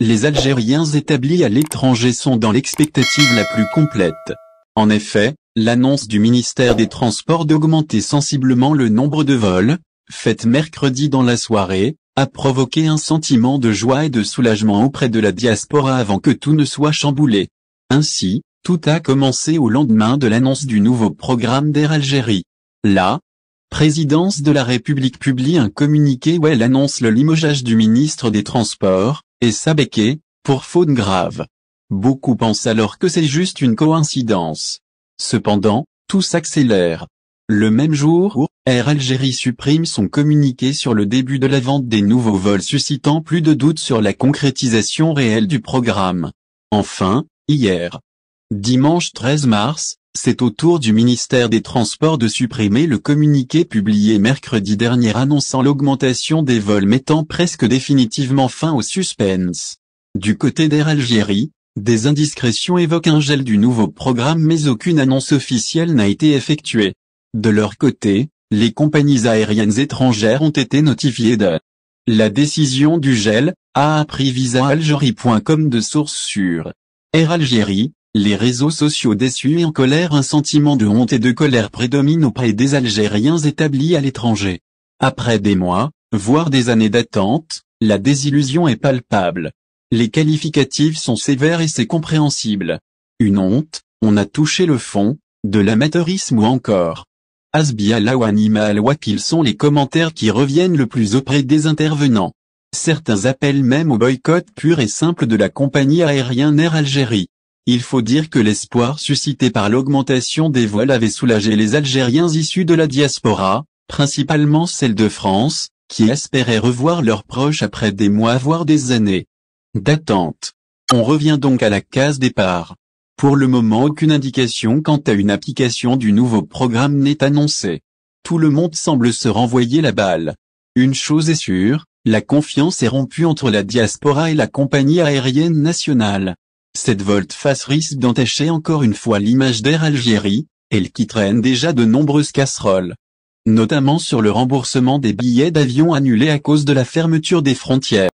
les Algériens établis à l'étranger sont dans l'expectative la plus complète. En effet, l'annonce du ministère des Transports d'augmenter sensiblement le nombre de vols, faite mercredi dans la soirée, a provoqué un sentiment de joie et de soulagement auprès de la diaspora avant que tout ne soit chamboulé. Ainsi, tout a commencé au lendemain de l'annonce du nouveau programme d'Air Algérie. La présidence de la République publie un communiqué où elle annonce le limogeage du ministre des Transports, Essa Béké, pour faute grave. Beaucoup pensent alors que c'est juste une coïncidence. Cependant, tout s'accélère. Le même jour, Air Algérie supprime son communiqué sur le début de la vente des nouveaux vols, suscitant plus de doutes sur la concrétisation réelle du programme. Enfin, hier, dimanche 13 mars, c'est au tour du ministère des Transports de supprimer le communiqué publié mercredi dernier annonçant l'augmentation des vols, mettant presque définitivement fin au suspense. Du côté d'Air Algérie, des indiscrétions évoquent un gel du nouveau programme mais aucune annonce officielle n'a été effectuée. De leur côté, les compagnies aériennes étrangères ont été notifiées de la décision du gel, a appris visaalgérie.com de sources sûres. Air Algérie, les réseaux sociaux déçus et en colère. Un sentiment de honte et de colère prédomine auprès des Algériens établis à l'étranger. Après des mois, voire des années d'attente, la désillusion est palpable. Les qualificatifs sont sévères et c'est compréhensible. Une honte, on a touché le fond, de l'amateurisme ou encore Hasbi Allah wa ni'mal wakil sont les commentaires qui reviennent le plus auprès des intervenants. Certains appellent même au boycott pur et simple de la compagnie aérienne Air Algérie. Il faut dire que l'espoir suscité par l'augmentation des vols avait soulagé les Algériens issus de la diaspora, principalement celle de France, qui espéraient revoir leurs proches après des mois voire des années d'attente. On revient donc à la case départ. Pour le moment, aucune indication quant à une application du nouveau programme n'est annoncée. Tout le monde semble se renvoyer la balle. Une chose est sûre, la confiance est rompue entre la diaspora et la compagnie aérienne nationale. Cette volte-face risque d'entacher encore une fois l'image d'Air Algérie, elle qui traîne déjà de nombreuses casseroles. Notamment sur le remboursement des billets d'avion annulés à cause de la fermeture des frontières.